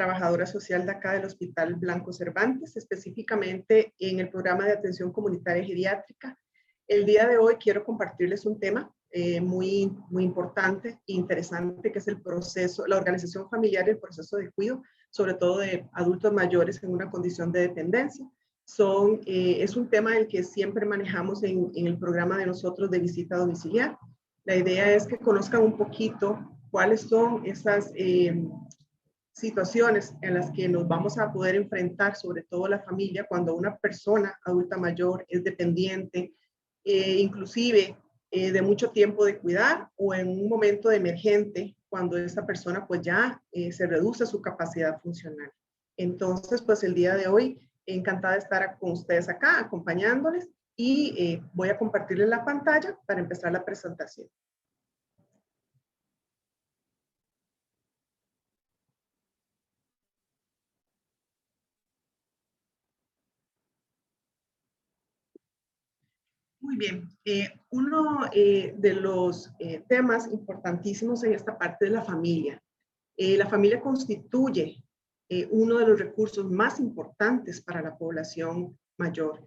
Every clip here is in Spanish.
trabajadora social de acá del Hospital Blanco Cervantes, específicamente en el programa de atención comunitaria geriátrica. El día de hoy quiero compartirles un tema muy importante e interesante, que es el proceso, la organización familiar y el proceso de cuidado, sobre todo de adultos mayores en una condición de dependencia. Es un tema del que siempre manejamos en el programa de nosotros de visita domiciliar. La idea es que conozcan un poquito cuáles son esas situaciones en las que nos vamos a poder enfrentar, sobre todo la familia, cuando una persona adulta mayor es dependiente, inclusive de mucho tiempo de cuidar, o en un momento de emergente, cuando esta persona pues ya se reduce su capacidad funcional. Entonces, pues el día de hoy, encantada de estar con ustedes acá, acompañándoles, y voy a compartirles la pantalla para empezar la presentación. Muy bien. Uno de los temas importantísimos en esta parte de la familia. La familia constituye uno de los recursos más importantes para la población mayor,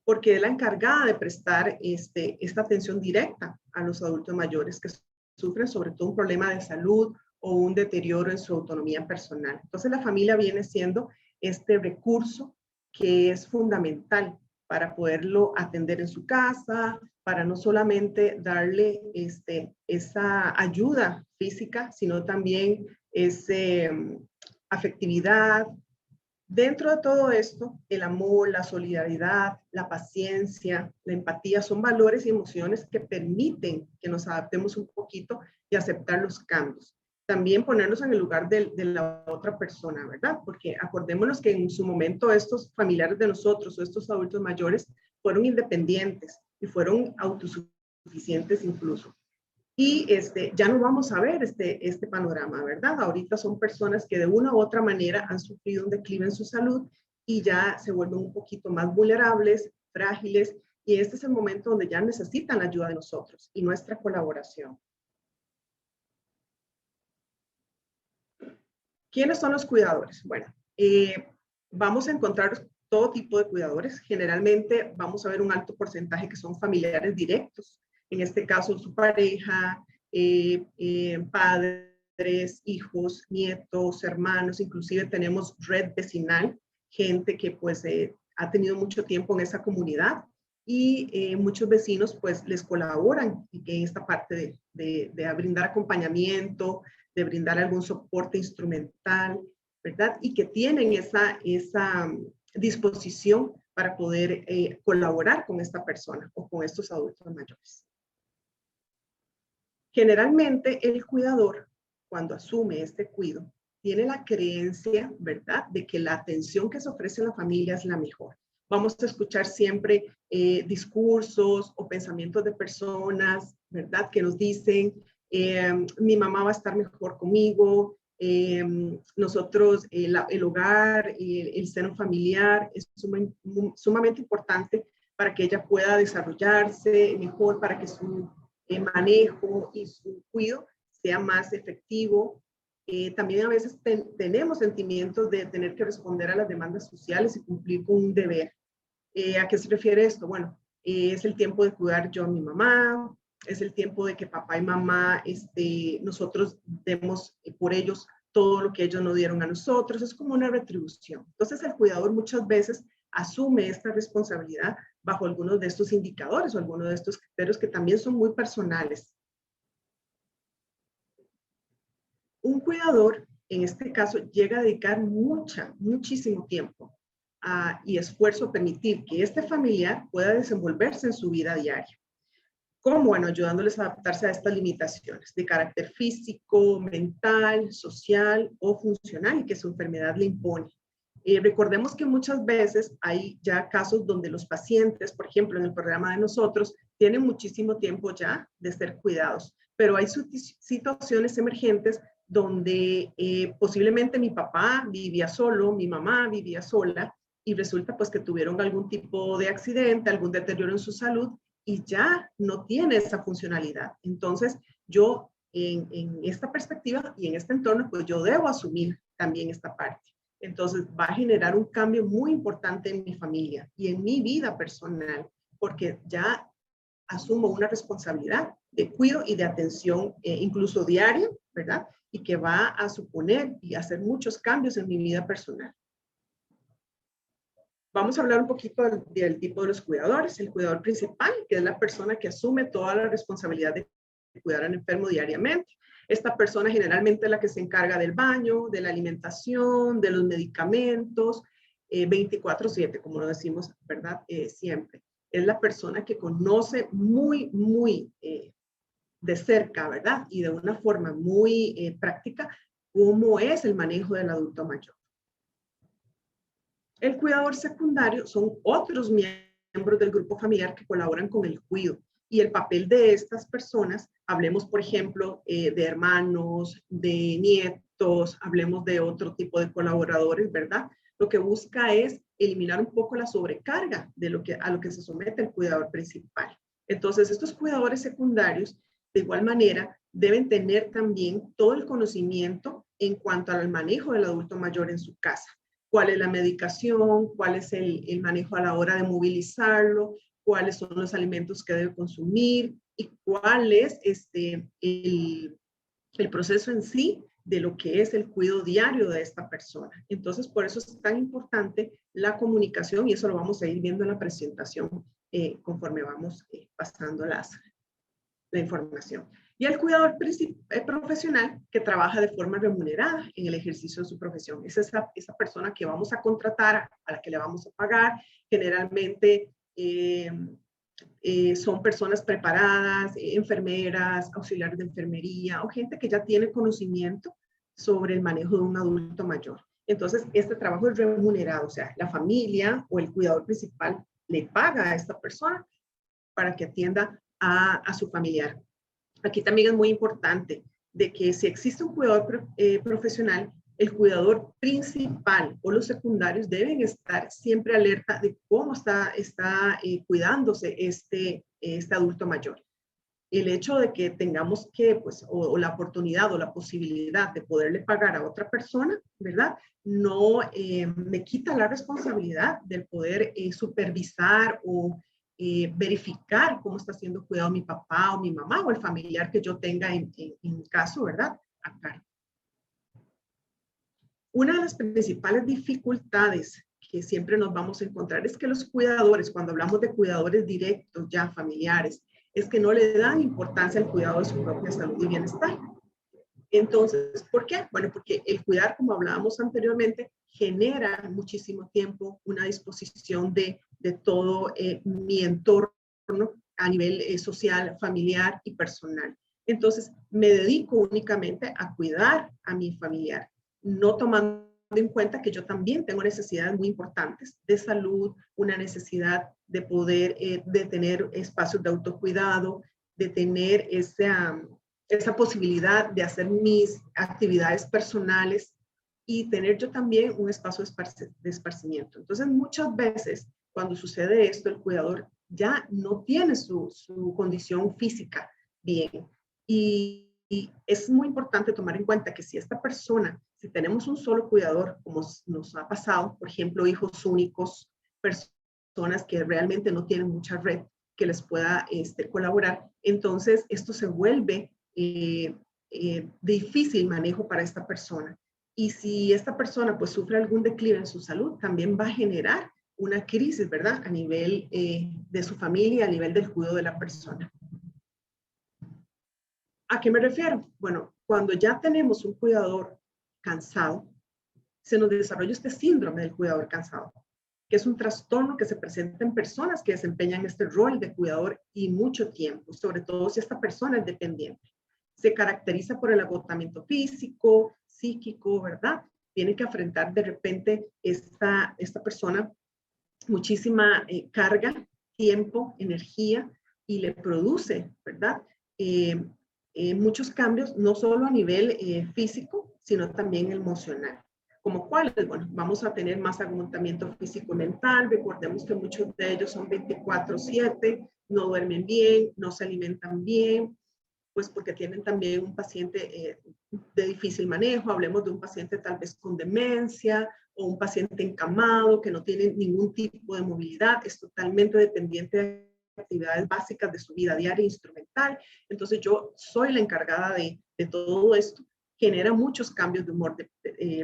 porque es la encargada de prestar esta atención directa a los adultos mayores que sufren sobre todo un problema de salud o un deterioro en su autonomía personal. Entonces la familia viene siendo este recurso que es fundamental para poderlo atender en su casa, para no solamente darle esa ayuda física, sino también afectividad. Dentro de todo esto, el amor, la solidaridad, la paciencia, la empatía son valores y emociones que permiten que nos adaptemos un poquito y aceptar los cambios. También ponernos en el lugar de la otra persona, ¿verdad? Porque acordémonos que en su momento estos familiares de nosotros o estos adultos mayores fueron independientes y fueron autosuficientes incluso. Y ya no vamos a ver este panorama, ¿verdad? Ahorita son personas que de una u otra manera han sufrido un declive en su salud y ya se vuelven un poquito más vulnerables, frágiles, y este es el momento donde ya necesitan la ayuda de nosotros y nuestra colaboración. ¿Quiénes son los cuidadores? Bueno, vamos a encontrar todo tipo de cuidadores. Generalmente vamos a ver un alto porcentaje que son familiares directos. En este caso, su pareja, padres, hijos, nietos, hermanos, inclusive tenemos red vecinal, gente que pues ha tenido mucho tiempo en esa comunidad y muchos vecinos pues les colaboran en esta parte de brindar acompañamiento, de brindar algún soporte instrumental, ¿verdad? Y que tienen esa disposición para poder colaborar con esta persona o con estos adultos mayores. Generalmente el cuidador, cuando asume este cuidado, tiene la creencia, ¿verdad?, de que la atención que se ofrece a la familia es la mejor. Vamos a escuchar siempre discursos o pensamientos de personas, ¿verdad?, que nos dicen, mi mamá va a estar mejor conmigo, nosotros, el hogar, el seno familiar es sumamente importante para que ella pueda desarrollarse mejor, para que su manejo y su cuidado sea más efectivo. También a veces tenemos sentimientos de tener que responder a las demandas sociales y cumplir con un deber. ¿A qué se refiere esto? Bueno, es el tiempo de cuidar yo a mi mamá, es el tiempo de que papá y mamá, nosotros demos por ellos todo lo que ellos no dieron a nosotros, es como una retribución. Entonces el cuidador muchas veces asume esta responsabilidad bajo algunos de estos indicadores o algunos de estos criterios que también son muy personales. Un cuidador, en este caso, llega a dedicar muchísimo tiempo y esfuerzo a permitir que este familiar pueda desenvolverse en su vida diaria. ¿Cómo? Bueno, ayudándoles a adaptarse a estas limitaciones de carácter físico, mental, social o funcional y que su enfermedad le impone. Recordemos que muchas veces hay ya casos donde los pacientes, por ejemplo, en el programa de nosotros, tienen muchísimo tiempo ya de ser cuidados, pero hay situaciones emergentes donde posiblemente mi papá vivía solo, mi mamá vivía sola y resulta pues que tuvieron algún tipo de accidente, algún deterioro en su salud y ya no tiene esa funcionalidad. Entonces, yo en esta perspectiva y en este entorno, pues yo debo asumir también esta parte. Entonces va a generar un cambio muy importante en mi familia y en mi vida personal, porque ya asumo una responsabilidad de cuidado y de atención, incluso diaria, ¿verdad? Y que va a suponer y hacer muchos cambios en mi vida personal. Vamos a hablar un poquito del tipo de los cuidadores. El cuidador principal, que es la persona que asume toda la responsabilidad de cuidar al enfermo diariamente. Esta persona generalmente es la que se encarga del baño, de la alimentación, de los medicamentos, 24/7, como lo decimos, ¿verdad? Siempre. Es la persona que conoce muy de cerca, ¿verdad? Y de una forma muy práctica, cómo es el manejo del adulto mayor. El cuidador secundario son otros miembros del grupo familiar que colaboran con el cuidado. Y el papel de estas personas, hablemos por ejemplo de hermanos, de nietos, hablemos de otro tipo de colaboradores, ¿verdad? Lo que busca es eliminar un poco la sobrecarga de a lo que se somete el cuidador principal. Entonces, estos cuidadores secundarios, de igual manera, deben tener también todo el conocimiento en cuanto al manejo del adulto mayor en su casa. Cuál es la medicación, cuál es el manejo a la hora de movilizarlo, cuáles son los alimentos que debe consumir y cuál es el proceso en sí de lo que es el cuidado diario de esta persona. Entonces, por eso es tan importante la comunicación y eso lo vamos a ir viendo en la presentación conforme vamos pasando la información. Y el cuidador profesional que trabaja de forma remunerada en el ejercicio de su profesión. Es esa persona que vamos a contratar, a la que le vamos a pagar. Generalmente son personas preparadas, enfermeras, auxiliares de enfermería o gente que ya tiene conocimiento sobre el manejo de un adulto mayor. Entonces, este trabajo es remunerado, o sea, la familia o el cuidador principal le paga a esta persona para que atienda a su familiar. Aquí también es muy importante de que si existe un cuidador profesional, el cuidador principal o los secundarios deben estar siempre alerta de cómo está cuidándose este adulto mayor. El hecho de que tengamos que, pues, o la oportunidad o la posibilidad de poderle pagar a otra persona, ¿verdad? No me quita la responsabilidad del poder supervisar o verificar cómo está siendo cuidado mi papá o mi mamá o el familiar que yo tenga en mi caso, ¿verdad? Acá. Una de las principales dificultades que siempre nos vamos a encontrar es que los cuidadores, cuando hablamos de cuidadores directos, ya familiares, es que no le dan importancia al cuidado de su propia salud y bienestar. Entonces, ¿por qué? Bueno, porque el cuidar, como hablábamos anteriormente, genera muchísimo tiempo, una disposición de todo mi entorno a nivel social, familiar y personal. Entonces, me dedico únicamente a cuidar a mi familiar, no tomando en cuenta que yo también tengo necesidades muy importantes de salud, una necesidad de poder, de tener espacios de autocuidado, de tener esa posibilidad de hacer mis actividades personales y tener yo también un espacio de esparcimiento. Entonces, muchas veces cuando sucede esto, el cuidador ya no tiene su condición física bien. Y es muy importante tomar en cuenta que si esta persona, si tenemos un solo cuidador, como nos ha pasado, por ejemplo, hijos únicos, personas que realmente no tienen mucha red que les pueda colaborar, entonces esto se vuelve difícil manejo para esta persona. Y si esta persona pues sufre algún declive en su salud, también va a generar una crisis, ¿verdad? A nivel de su familia, a nivel del cuidado de la persona. ¿A qué me refiero? Bueno, cuando ya tenemos un cuidador cansado, se nos desarrolla este síndrome del cuidador cansado, que es un trastorno que se presenta en personas que desempeñan este rol de cuidador y mucho tiempo, sobre todo si esta persona es dependiente. Se caracteriza por el agotamiento físico, psíquico, ¿verdad? Tiene que enfrentar de repente esta persona muchísima carga, tiempo, energía y le produce, ¿verdad? Muchos cambios, no solo a nivel físico, sino también emocional. ¿Como cuáles? Bueno, vamos a tener más agotamiento físico y mental. Recordemos que muchos de ellos son 24/7, no duermen bien, no se alimentan bien, pues porque tienen también un paciente de difícil manejo, hablemos de un paciente tal vez con demencia o un paciente encamado que no tiene ningún tipo de movilidad, es totalmente dependiente de actividades básicas de su vida diaria instrumental. Entonces yo soy la encargada de todo esto. Genera muchos cambios de humor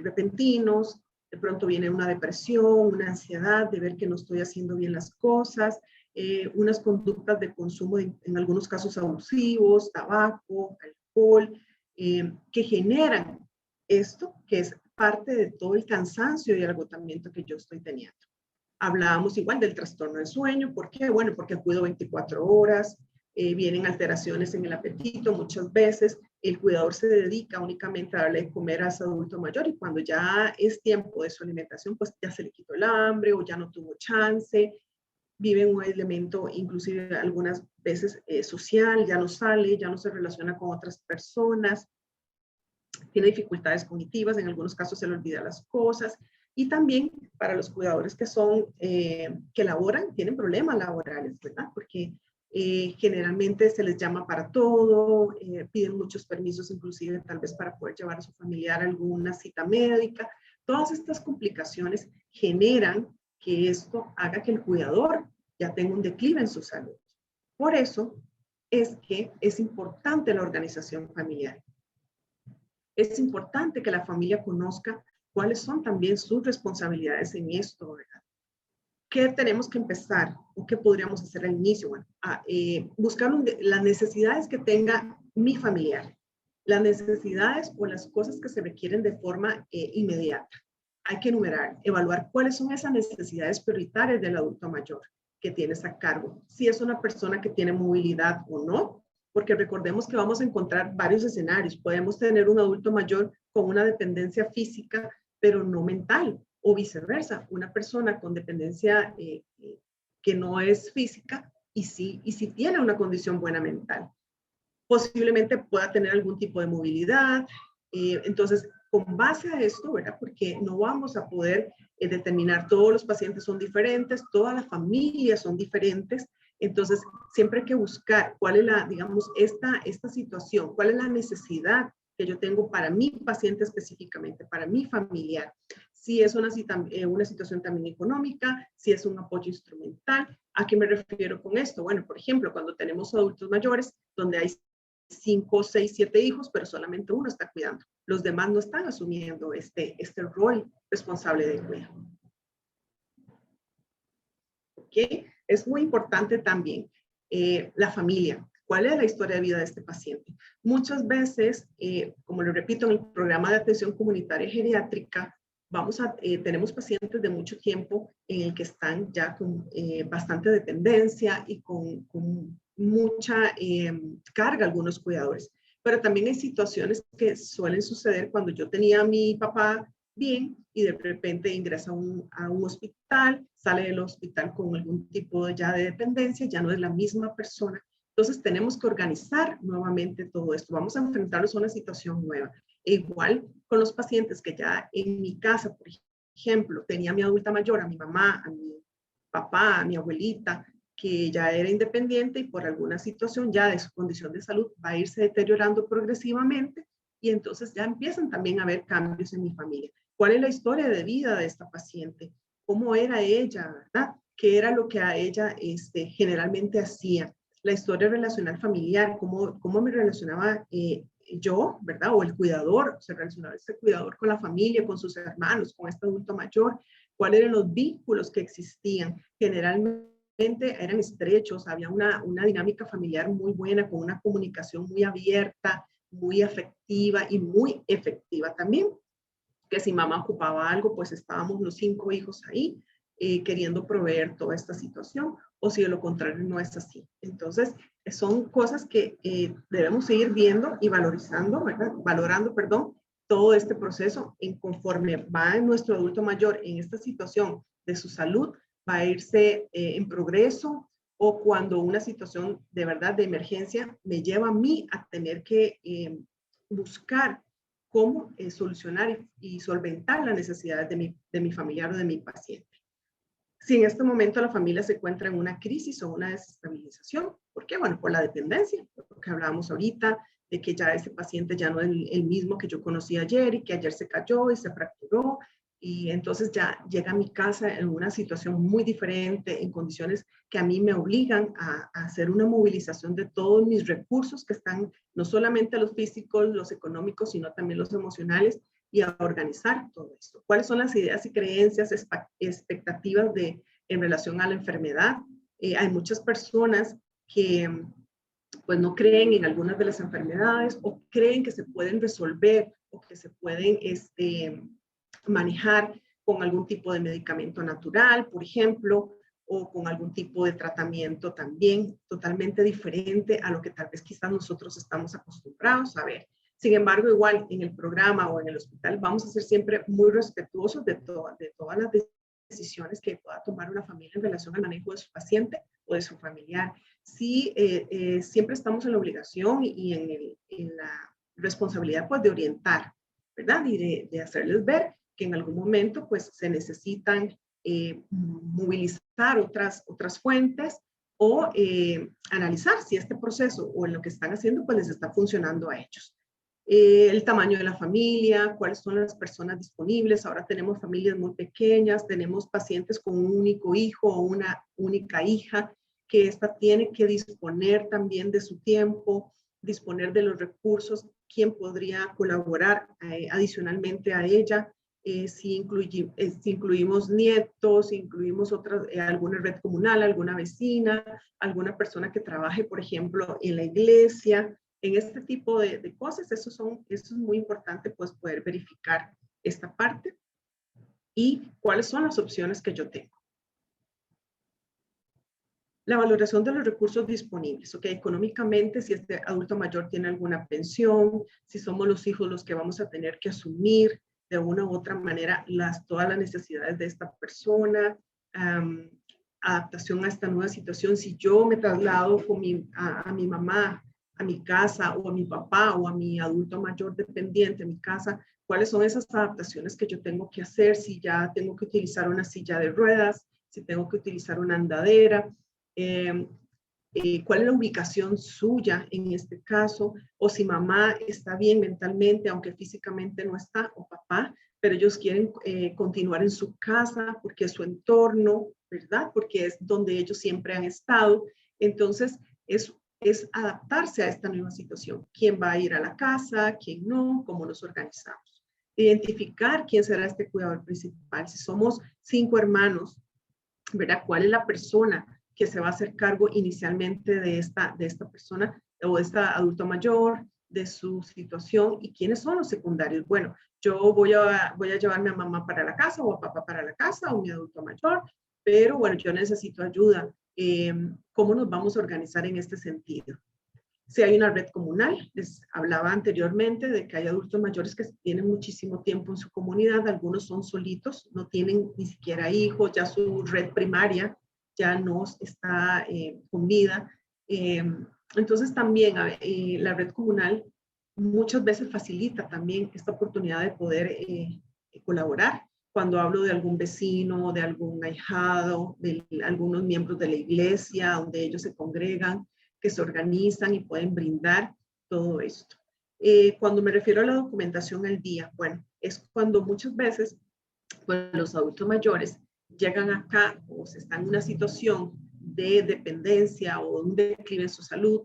repentinos, de pronto viene una depresión, una ansiedad de ver que no estoy haciendo bien las cosas, unas conductas de consumo en algunos casos abusivos, tabaco, alcohol, que generan esto, que es parte de todo el cansancio y el agotamiento que yo estoy teniendo. Hablábamos igual del trastorno del sueño. ¿Por qué? Bueno, porque cuido 24 horas, vienen alteraciones en el apetito muchas veces. El cuidador se dedica únicamente a darle de comer a ese adulto mayor y cuando ya es tiempo de su alimentación, pues ya se le quitó el hambre o ya no tuvo chance. Vive en un elemento, inclusive algunas veces social, ya no sale, ya no se relaciona con otras personas, tiene dificultades cognitivas, en algunos casos se le olvida las cosas. Y también para los cuidadores que son, que laboran, tienen problemas laborales, ¿verdad? Porque generalmente se les llama para todo, piden muchos permisos, inclusive tal vez para poder llevar a su familiar a alguna cita médica. Todas estas complicaciones generan que esto haga que el cuidador ya tenga un declive en su salud. Por eso es que es importante la organización familiar. Es importante que la familia conozca cuáles son también sus responsabilidades en esto, ¿verdad? ¿Qué tenemos que empezar o qué podríamos hacer al inicio? Bueno, buscar las necesidades que tenga mi familiar, las necesidades o las cosas que se requieren de forma inmediata. Hay que enumerar, evaluar cuáles son esas necesidades prioritarias del adulto mayor que tienes a cargo. Si es una persona que tiene movilidad o no, porque recordemos que vamos a encontrar varios escenarios. Podemos tener un adulto mayor con una dependencia física, pero no mental, o viceversa, una persona con dependencia que no es física y sí tiene una condición buena mental. Posiblemente pueda tener algún tipo de movilidad. Entonces, con base a esto, ¿verdad? Porque no vamos a poder determinar, todos los pacientes son diferentes, todas las familias son diferentes. Entonces, siempre hay que buscar cuál es la, digamos, esta situación, cuál es la necesidad que yo tengo para mi paciente específicamente, para mi familiar. Si es una situación también económica, si es un apoyo instrumental. ¿A qué me refiero con esto? Bueno, por ejemplo, cuando tenemos adultos mayores, donde hay 5, 6, 7 hijos, pero solamente uno está cuidando. Los demás no están asumiendo este rol responsable de cuidado. ¿Okay? Es muy importante también la familia. ¿Cuál es la historia de vida de este paciente? Muchas veces, como lo repito, en el programa de atención comunitaria geriátrica, tenemos pacientes de mucho tiempo en el que están ya con bastante dependencia y con mucha carga algunos cuidadores. Pero también hay situaciones que suelen suceder cuando yo tenía a mi papá bien y de repente ingresa a un hospital, sale del hospital con algún tipo ya de dependencia, ya no es la misma persona. Entonces tenemos que organizar nuevamente todo esto. Vamos a enfrentarnos a una situación nueva. E igual con los pacientes que ya en mi casa, por ejemplo, tenía a mi adulta mayor, a mi mamá, a mi papá, a mi abuelita, que ya era independiente y por alguna situación ya de su condición de salud va a irse deteriorando progresivamente y entonces ya empiezan también a haber cambios en mi familia. ¿Cuál es la historia de vida de esta paciente? ¿Cómo era ella, verdad? ¿Qué era lo que a ella generalmente hacía? La historia relacional familiar, cómo me relacionaba yo, ¿verdad? O el cuidador, se relacionaba este cuidador con la familia, con sus hermanos, con este adulto mayor. ¿Cuáles eran los vínculos que existían? Generalmente eran estrechos, había una dinámica familiar muy buena, con una comunicación muy abierta, muy afectiva y muy efectiva también. Que si mamá ocupaba algo, pues estábamos los 5 hijos ahí queriendo proveer toda esta situación, o si de lo contrario no es así. Entonces, son cosas que debemos seguir viendo y valorizando, ¿verdad? Valorando, perdón, todo este proceso en conforme va nuestro adulto mayor en esta situación de su salud, va a irse en progreso, o cuando una situación de verdad de emergencia me lleva a mí a tener que buscar cómo solucionar y solventar las necesidades de mi familiar o de mi paciente. si en este momento la familia se encuentra en una crisis o una desestabilización. ¿Por qué? Bueno, por la dependencia, lo que hablábamos ahorita, de que ya ese paciente ya no es el mismo que yo conocí ayer y que ayer se cayó y se fracturó. Y entonces ya llega a mi casa en una situación muy diferente, en condiciones que a mí me obligan a hacer una movilización de todos mis recursos que están, no solamente los físicos, los económicos, sino también los emocionales, y a organizar todo esto. ¿Cuáles son las ideas y creencias, expectativas en relación a la enfermedad? Hay muchas personas que pues no creen en algunas de las enfermedades o creen que se pueden resolver o que se pueden manejar con algún tipo de medicamento natural, por ejemplo, o con algún tipo de tratamiento también totalmente diferente a lo que tal vez quizás nosotros estamos acostumbrados a ver. Sin embargo, igual en el programa o en el hospital vamos a ser siempre muy respetuosos de todas las decisiones que pueda tomar una familia en relación al manejo de su paciente o de su familiar. Sí, siempre estamos en la obligación y en la responsabilidad pues de orientar, ¿verdad? Y de hacerles ver que en algún momento pues se necesitan movilizar otras fuentes o analizar si este proceso o en lo que están haciendo pues les está funcionando a ellos. El tamaño de la familia, cuáles son las personas disponibles. Ahora tenemos familias muy pequeñas, tenemos pacientes con un único hijo o una única hija, que esta tiene que disponer también de su tiempo, disponer de los recursos, quién podría colaborar adicionalmente a ella. Si incluimos nietos, si incluimos alguna red comunal, alguna vecina, alguna persona que trabaje, por ejemplo, en la iglesia. En este tipo de cosas, eso es muy importante, pues, poder verificar esta parte y cuáles son las opciones que yo tengo. La valoración de los recursos disponibles, ¿ok? Económicamente, si este adulto mayor tiene alguna pensión, si somos los hijos los que vamos a tener que asumir de una u otra manera todas las necesidades de esta persona, adaptación a esta nueva situación. Si yo me traslado con a mi mamá a mi casa, o a mi papá o a mi adulto mayor dependiente a mi casa, cuáles son esas adaptaciones que yo tengo que hacer, si ya tengo que utilizar una silla de ruedas, si tengo que utilizar una andadera, cuál es la ubicación suya en este caso, o si mamá está bien mentalmente, aunque físicamente no está, o papá, pero ellos quieren continuar en su casa porque es su entorno, ¿verdad? Porque es donde ellos siempre han estado. Entonces, es adaptarse a esta nueva situación. ¿Quién va a ir a la casa? ¿Quién no? ¿Cómo nos organizamos? Identificar quién será este cuidador principal. Si somos 5 hermanos, ¿verdad? ¿Cuál es la persona que se va a hacer cargo inicialmente de esta persona o de esta adulto mayor, de su situación, y quiénes son los secundarios? Bueno, yo voy a llevarme a mamá para la casa o a papá para la casa o mi adulto mayor, pero bueno, yo necesito ayuda. ¿Cómo nos vamos a organizar en este sentido? Si hay una red comunal, les hablaba anteriormente de que hay adultos mayores que tienen muchísimo tiempo en su comunidad, algunos son solitos, no tienen ni siquiera hijos, ya su red primaria ya no está con vida. Entonces también la red comunal muchas veces facilita también esta oportunidad de poder colaborar. Cuando hablo de algún vecino, de algún ahijado, de algunos miembros de la iglesia, donde ellos se congregan, que se organizan y pueden brindar todo esto. Cuando me refiero a la documentación al día, bueno, es cuando muchas veces pues, los adultos mayores llegan acá o se están en una situación de dependencia o un declive en su salud,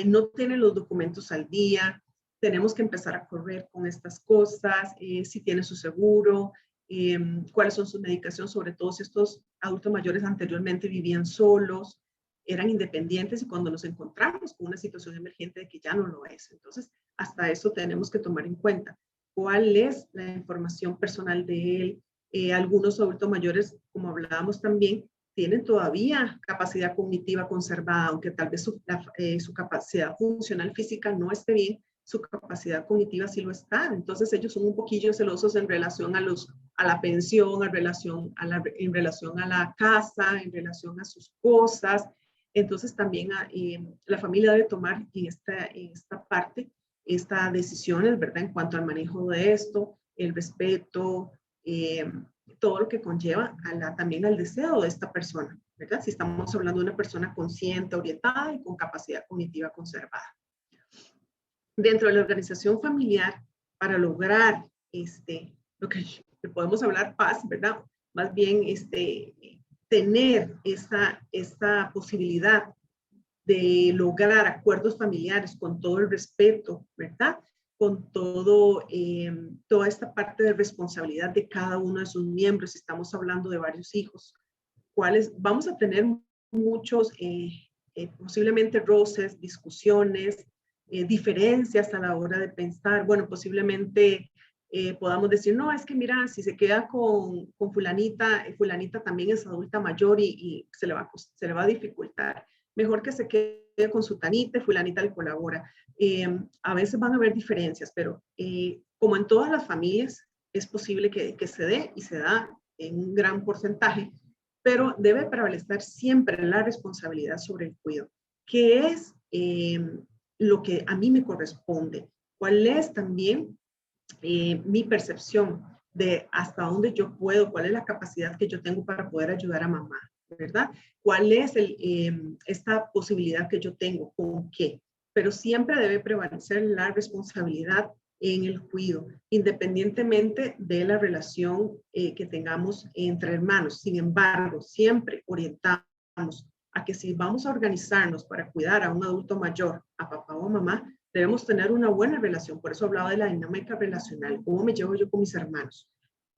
no tienen los documentos al día, tenemos que empezar a correr con estas cosas, si tiene su seguro, cuáles son sus medicaciones, sobre todo si estos adultos mayores anteriormente vivían solos, eran independientes, y cuando nos encontramos con una situación emergente de que ya no lo es. Entonces, hasta eso tenemos que tomar en cuenta. ¿Cuál es la información personal de él? Algunos adultos mayores, como hablábamos también, tienen todavía capacidad cognitiva conservada, aunque tal vez su capacidad funcional física no esté bien, su capacidad cognitiva sí lo está. Entonces ellos son un poquillo celosos en relación a la pensión, en relación a la casa, en relación a sus cosas. Entonces también la familia debe tomar en esta parte estas decisiones, ¿verdad? En cuanto al manejo de esto, el respeto, todo lo que conlleva también al deseo de esta persona, ¿verdad? Si estamos hablando de una persona consciente, orientada y con capacidad cognitiva conservada. Dentro de la organización familiar, para lograr lo que podemos hablar paz, ¿verdad? Más bien tener esta posibilidad de lograr acuerdos familiares con todo el respeto, ¿verdad? Con toda esta parte de responsabilidad de cada uno de sus miembros. Estamos hablando de varios hijos, cuales vamos a tener muchos, posiblemente roces, discusiones, diferencias a la hora de pensar. Bueno, posiblemente podamos decir, no, es que mira, si se queda con fulanita, fulanita también es adulta mayor y se le va a dificultar. Mejor que se quede con su tanita y fulanita le colabora. A veces van a haber diferencias, pero como en todas las familias, es posible que se dé y se da en un gran porcentaje, pero debe prevalecer siempre la responsabilidad sobre el cuidado. ¿Qué es lo que a mí me corresponde? ¿Cuál es también mi percepción de hasta dónde yo puedo? ¿Cuál es la capacidad que yo tengo para poder ayudar a mamá? ¿Verdad? ¿Cuál es esta posibilidad que yo tengo? ¿Con qué? Pero siempre debe prevalecer la responsabilidad en el cuidado, independientemente de la relación que tengamos entre hermanos. Sin embargo, siempre orientamos a que si vamos a organizarnos para cuidar a un adulto mayor, a papá o a mamá, debemos tener una buena relación. Por eso hablaba de la dinámica relacional. ¿Cómo me llevo yo con mis hermanos?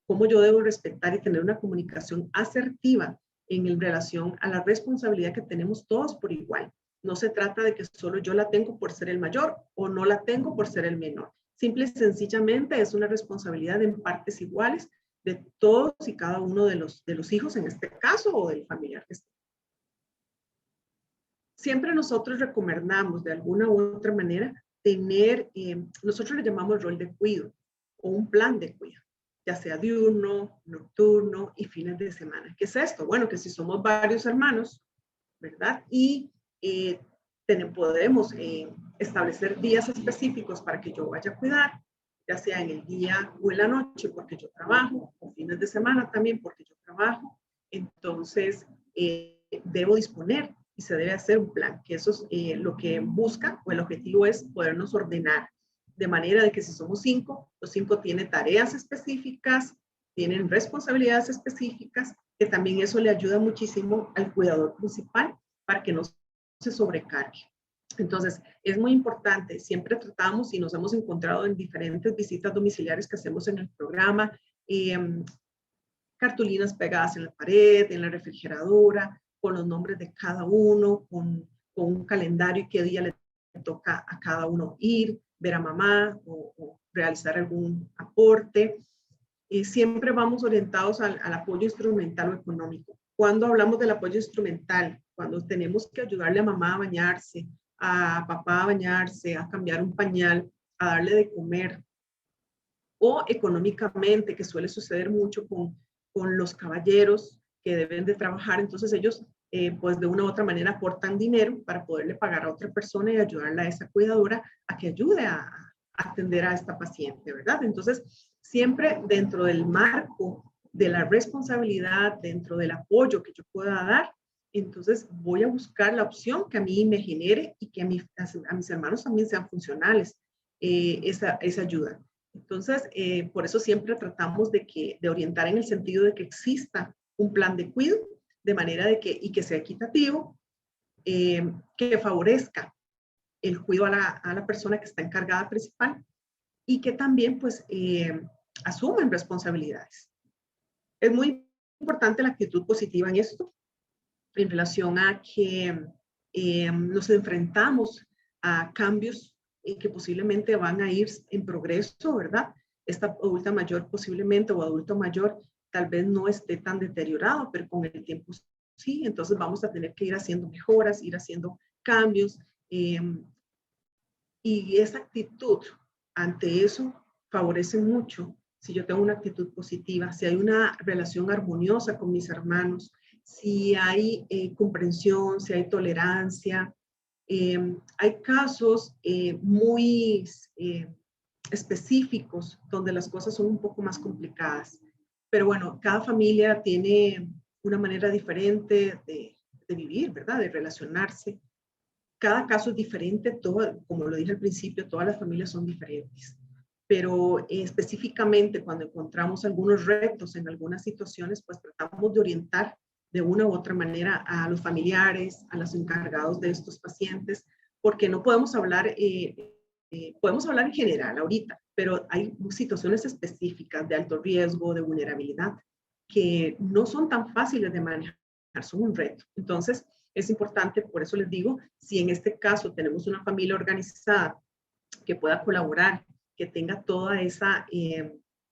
¿Cómo yo debo respetar y tener una comunicación asertiva en relación a la responsabilidad que tenemos todos por igual? No se trata de que solo yo la tengo por ser el mayor o no la tengo por ser el menor. Simple y sencillamente es una responsabilidad en partes iguales de todos y cada uno de los hijos en este caso o del familiar que esté. Siempre nosotros recomendamos de alguna u otra manera tener, nosotros le llamamos rol de cuidado o un plan de cuidado, ya sea diurno, nocturno y fines de semana. ¿Qué es esto? Bueno, que si somos varios hermanos, ¿verdad? Y podemos establecer días específicos para que yo vaya a cuidar, ya sea en el día o en la noche porque yo trabajo, o fines de semana también porque yo trabajo. Entonces, debo disponer y se debe hacer un plan, que eso es lo que busca o el objetivo es podernos ordenar de manera de que si somos 5, los 5 tienen tareas específicas, tienen responsabilidades específicas, que también eso le ayuda muchísimo al cuidador principal para que no se sobrecargue. Entonces, es muy importante, siempre tratamos y nos hemos encontrado en diferentes visitas domiciliares que hacemos en el programa, cartulinas pegadas en la pared, en la refrigeradora, con los nombres de cada uno, con un calendario y qué día le toca a cada uno ir, ver a mamá o realizar algún aporte. Siempre vamos orientados al apoyo instrumental o económico. Cuando hablamos del apoyo instrumental, cuando tenemos que ayudarle a mamá a bañarse, a papá a bañarse, a cambiar un pañal, a darle de comer, o económicamente, que suele suceder mucho con los caballeros que deben de trabajar, entonces ellos pues de una u otra manera aportan dinero para poderle pagar a otra persona y ayudarla a esa cuidadora a que ayude a atender a esta paciente, ¿verdad? Entonces, siempre dentro del marco de la responsabilidad, dentro del apoyo que yo pueda dar, entonces voy a buscar la opción que a mí me genere y que a mis hermanos también sean funcionales esa ayuda. Entonces, por eso siempre tratamos de orientar en el sentido de que exista un plan de cuidado, de manera de que sea equitativo, que favorezca el cuidado a la persona que está encargada principal y que también pues asumen responsabilidades. Es muy importante la actitud positiva en esto, en relación a que nos enfrentamos a cambios que posiblemente van a ir en progreso, ¿verdad? Esta adulta mayor posiblemente o adulto mayor tal vez no esté tan deteriorado, pero con el tiempo sí, entonces vamos a tener que ir haciendo mejoras, ir haciendo cambios y esa actitud ante eso favorece mucho si yo tengo una actitud positiva, si hay una relación armoniosa con mis hermanos, si hay comprensión, si hay tolerancia. Hay casos muy específicos donde las cosas son un poco más complicadas. Pero bueno, cada familia tiene una manera diferente de vivir, ¿verdad? De relacionarse. Cada caso es diferente, todo, como lo dije al principio, todas las familias son diferentes. Pero específicamente cuando encontramos algunos retos en algunas situaciones, pues tratamos de orientar de una u otra manera a los familiares, a los encargados de estos pacientes, porque no podemos hablar en general ahorita, pero hay situaciones específicas de alto riesgo, de vulnerabilidad, que no son tan fáciles de manejar, son un reto. Entonces, es importante, por eso les digo, si en este caso tenemos una familia organizada que pueda colaborar, que tenga toda esa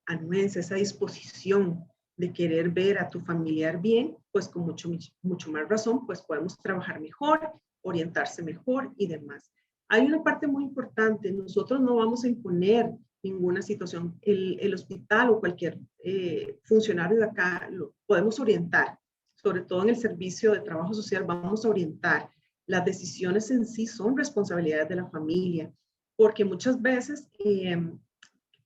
anuencia, esa disposición de querer ver a tu familiar bien, pues con mucho más razón, pues podemos trabajar mejor, orientarse mejor y demás. Hay una parte muy importante, nosotros no vamos a imponer ninguna situación. El hospital o cualquier funcionario de acá lo podemos orientar, sobre todo en el servicio de trabajo social, vamos a orientar. Las decisiones en sí son responsabilidades de la familia, porque muchas veces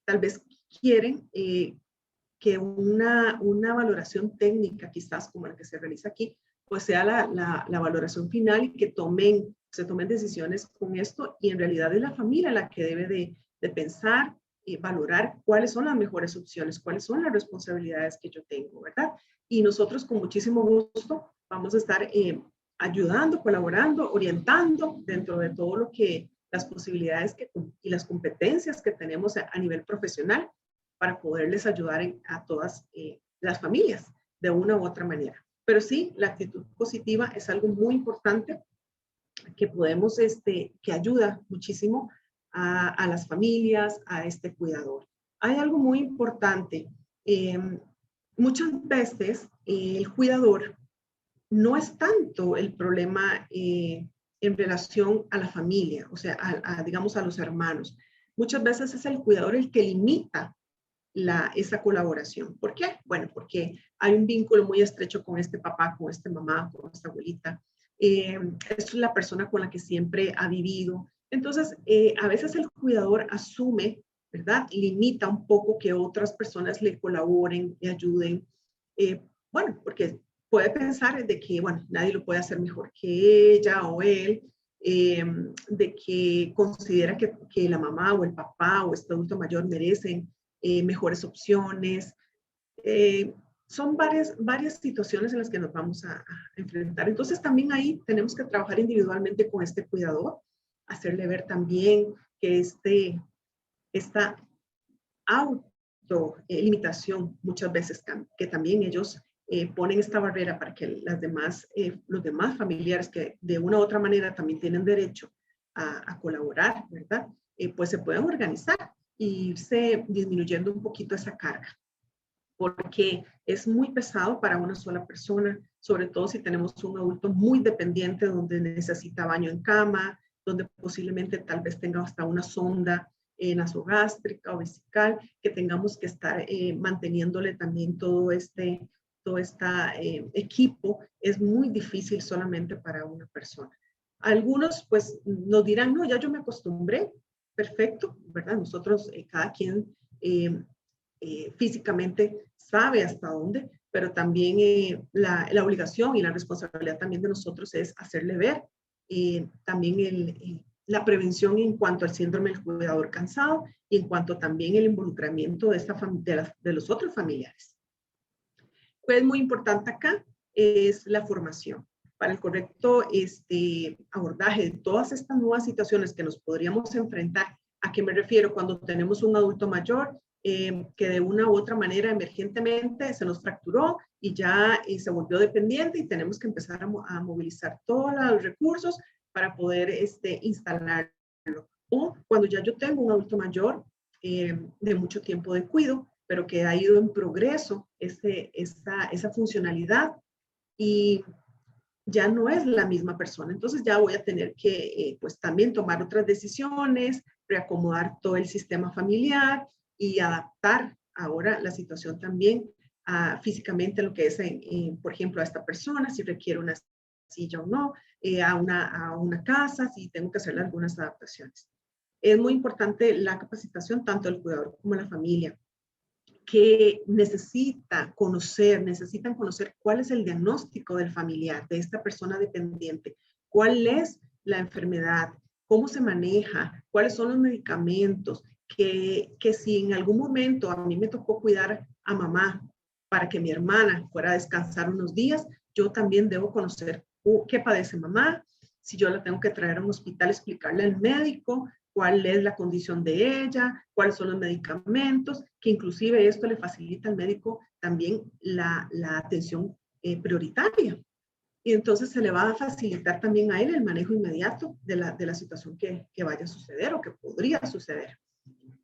tal vez quieren que una valoración técnica, quizás como la que se realiza aquí, pues sea la valoración final y que se tomen decisiones con esto, y en realidad es la familia la que debe de pensar y valorar cuáles son las mejores opciones, cuáles son las responsabilidades que yo tengo, ¿verdad? Y nosotros con muchísimo gusto vamos a estar ayudando, colaborando, orientando dentro de todo lo que las posibilidades y las competencias que tenemos a nivel profesional para poderles ayudar a todas las familias de una u otra manera. Pero sí, la actitud positiva es algo muy importante que podemos, que ayuda muchísimo a las familias, a este cuidador. Hay algo muy importante. Muchas veces el cuidador no es tanto el problema en relación a la familia, o sea, digamos a los hermanos. Muchas veces es el cuidador el que limita esa colaboración. ¿Por qué? Bueno, porque hay un vínculo muy estrecho con este papá, con esta mamá, con esta abuelita. Es la persona con la que siempre ha vivido. Entonces, a veces el cuidador asume, ¿verdad? Limita un poco que otras personas le colaboren, le ayuden. Bueno, porque puede pensar de que, bueno, nadie lo puede hacer mejor que ella o él, de que considera que la mamá o el papá o este adulto mayor merecen mejores opciones. Son varias situaciones en las que nos vamos a enfrentar. Entonces también ahí tenemos que trabajar individualmente con este cuidador, hacerle ver también que esta autolimitación muchas veces que también ellos ponen esta barrera para que los demás familiares que de una u otra manera también tienen derecho a colaborar, ¿verdad? Pues se puedan organizar e irse disminuyendo un poquito esa carga, porque es muy pesado para una sola persona, sobre todo si tenemos un adulto muy dependiente donde necesita baño en cama, donde posiblemente tal vez tenga hasta una sonda nasogástrica o vesical, que tengamos que estar manteniéndole también todo este equipo. Es muy difícil solamente para una persona. Algunos pues nos dirán, no, ya yo me acostumbré, perfecto, ¿verdad? Nosotros, cada quien físicamente sabe hasta dónde, pero también la obligación y la responsabilidad también de nosotros es hacerle ver también la prevención en cuanto al síndrome del cuidador cansado y en cuanto también el involucramiento de los otros familiares. Pues muy importante acá es la formación para el correcto abordaje de todas estas nuevas situaciones que nos podríamos enfrentar. ¿A qué me refiero? Cuando tenemos un adulto mayor que de una u otra manera emergentemente se nos fracturó y ya se volvió dependiente, y tenemos que empezar a movilizar todos los recursos para poder instalarlo. O cuando ya yo tengo un adulto mayor de mucho tiempo de cuidado, pero que ha ido en progreso esa funcionalidad y ya no es la misma persona. Entonces ya voy a tener que pues también tomar otras decisiones, reacomodar todo el sistema familiar y adaptar ahora la situación también físicamente a lo que es, por ejemplo, a esta persona, si requiere una silla o no, a una casa, si tengo que hacerle algunas adaptaciones. Es muy importante la capacitación tanto del cuidador como de la familia, que necesitan conocer cuál es el diagnóstico del familiar, de esta persona dependiente, cuál es la enfermedad, cómo se maneja, cuáles son los medicamentos, que si en algún momento a mí me tocó cuidar a mamá para que mi hermana fuera a descansar unos días, yo también debo conocer qué padece mamá, si yo la tengo que traer a un hospital, explicarle al médico cuál es la condición de ella, cuáles son los medicamentos, que inclusive esto le facilita al médico también la atención prioritaria. Y entonces se le va a facilitar también a él el manejo inmediato de la situación que vaya a suceder o que podría suceder.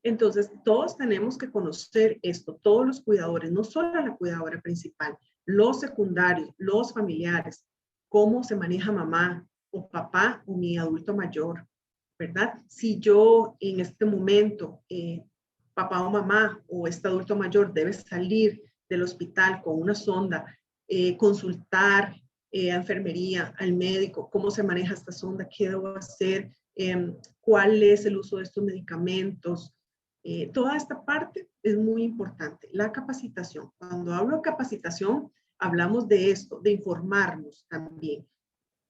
Entonces, todos tenemos que conocer esto, todos los cuidadores, no solo la cuidadora principal, los secundarios, los familiares, cómo se maneja mamá o papá o mi adulto mayor, ¿verdad? Si yo en este momento, papá o mamá o este adulto mayor debe salir del hospital con una sonda, consultar a enfermería, al médico, cómo se maneja esta sonda, qué debo hacer, cuál es el uso de estos medicamentos. Toda esta parte es muy importante. La capacitación. Cuando hablo de capacitación, hablamos de esto, de informarnos también.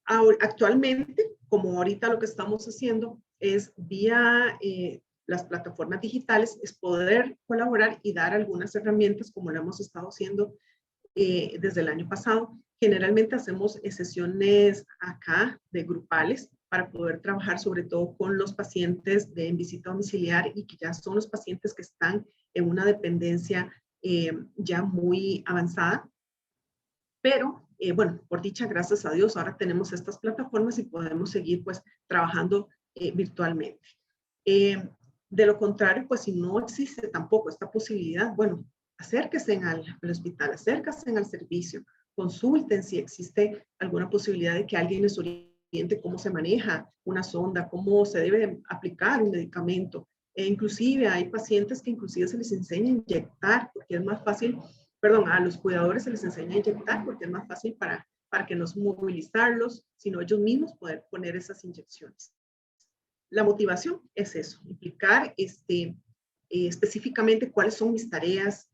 Actualmente, como ahorita lo que estamos haciendo es vía las plataformas digitales, es poder colaborar y dar algunas herramientas como lo hemos estado haciendo desde el año pasado. Generalmente hacemos sesiones acá de grupales para poder trabajar sobre todo con los pacientes en visita domiciliar y que ya son los pacientes que están en una dependencia ya muy avanzada. Pero, bueno, por dicha, gracias a Dios, ahora tenemos estas plataformas y podemos seguir pues trabajando virtualmente. De lo contrario, pues si no existe tampoco esta posibilidad, bueno, acérquense al hospital, acérquense al servicio, consulten si existe alguna posibilidad de que alguien les oriente cómo se maneja una sonda, cómo se debe aplicar un medicamento. Inclusive hay pacientes que inclusive se les enseña a inyectar, porque es más fácil, perdón, a los cuidadores se les enseña a inyectar porque es más fácil para que no movilizarlos, sino ellos mismos poder poner esas inyecciones. La motivación es eso, implicar específicamente cuáles son mis tareas.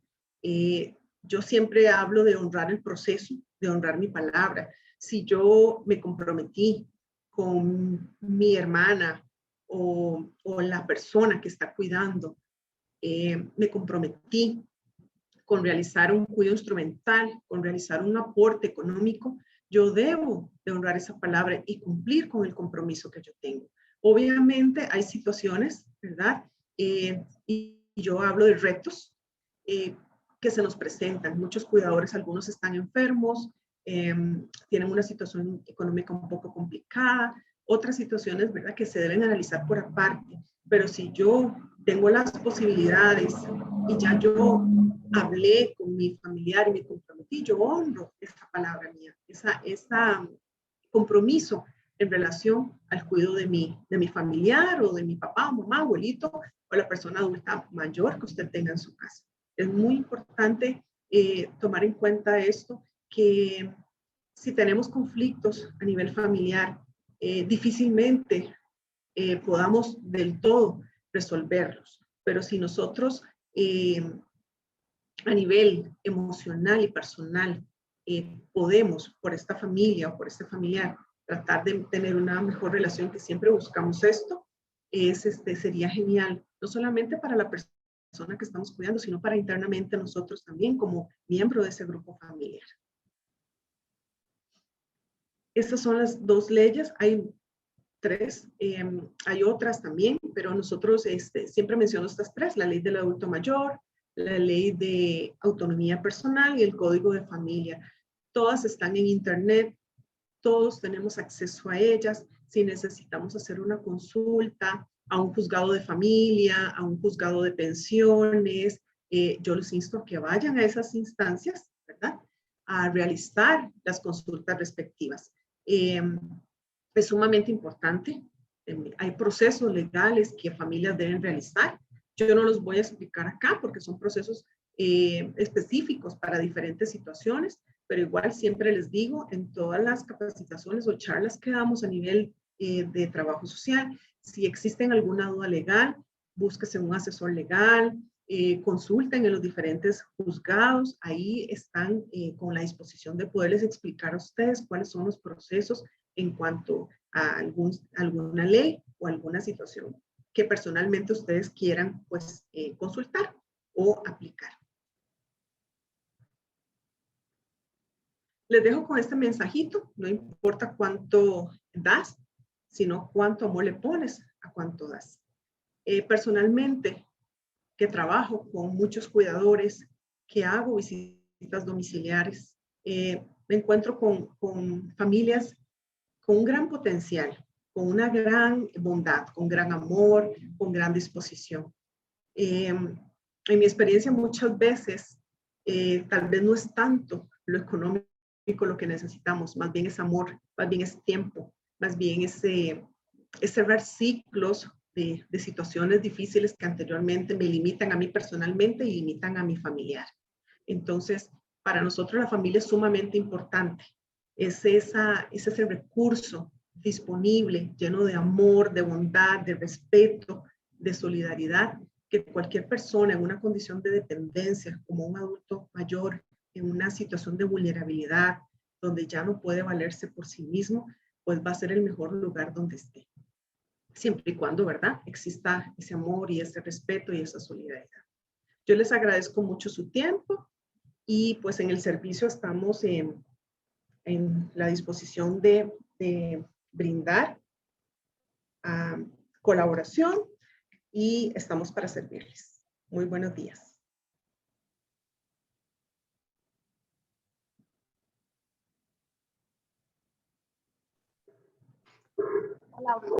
Yo siempre hablo de honrar el proceso, de honrar mi palabra. Si yo me comprometí con mi hermana o la persona que está cuidando, me comprometí con realizar un cuidado instrumental, con realizar un aporte económico, yo debo de honrar esa palabra y cumplir con el compromiso que yo tengo. Obviamente hay situaciones, ¿verdad? Y yo hablo de retos que se nos presentan. Muchos cuidadores, algunos están enfermos, tienen una situación económica un poco complicada, otras situaciones, ¿verdad?, que se deben analizar por aparte. Pero si yo tengo las posibilidades y ya yo hablé con mi familiar y me comprometí, yo honro esta palabra mía, esa compromiso en relación al cuidado de mi familiar o de mi papá, mamá, abuelito o la persona adulta mayor que usted tenga en su casa. Es muy importante tomar en cuenta esto, que si tenemos conflictos a nivel familiar, difícilmente podamos del todo resolverlos. Pero si nosotros a nivel emocional y personal podemos, por esta familia o por este familiar, tratar de tener una mejor relación, que siempre buscamos esto, sería genial, no solamente para la persona que estamos cuidando, sino para internamente nosotros también como miembro de ese grupo familiar. Estas son las dos leyes, hay tres, hay otras también, pero nosotros siempre menciono estas tres: la ley del adulto mayor, la ley de autonomía personal y el código de familia. Todas están en internet, todos tenemos acceso a ellas. Si necesitamos hacer una consulta a un juzgado de familia, a un juzgado de pensiones, yo les insto a que vayan a esas instancias, ¿verdad?, a realizar las consultas respectivas. Es sumamente importante. Hay procesos legales que familias deben realizar. Yo no los voy a explicar acá porque son procesos específicos para diferentes situaciones, pero igual siempre les digo en todas las capacitaciones o charlas que damos a nivel de trabajo social, si existen alguna duda legal, búsquese un asesor legal, consulten en los diferentes juzgados, ahí están con la disposición de poderles explicar a ustedes cuáles son los procesos en cuanto a alguna ley o alguna situación que personalmente ustedes quieran pues consultar o aplicar. Les dejo con este mensajito, no importa cuánto das, sino cuánto amor le pones a cuánto das. Personalmente, que trabajo con muchos cuidadores, que hago visitas domiciliares, me encuentro con familias con un gran potencial, con una gran bondad, con gran amor, con gran disposición. En mi experiencia muchas veces, tal vez no es tanto lo económico lo que necesitamos, más bien es amor, más bien es tiempo, más bien es cerrar ciclos de situaciones difíciles que anteriormente me limitan a mí personalmente y limitan a mi familiar. Entonces, para nosotros la familia es sumamente importante. Es ese recurso disponible, lleno de amor, de bondad, de respeto, de solidaridad, que cualquier persona en una condición de dependencia, como un adulto mayor, en una situación de vulnerabilidad, donde ya no puede valerse por sí mismo, pues va a ser el mejor lugar donde esté. Siempre y cuando, ¿verdad?, exista ese amor y ese respeto y esa solidaridad. Yo les agradezco mucho su tiempo y pues en el servicio estamos en la disposición de brindar colaboración y estamos para servirles. Muy buenos días. Hola.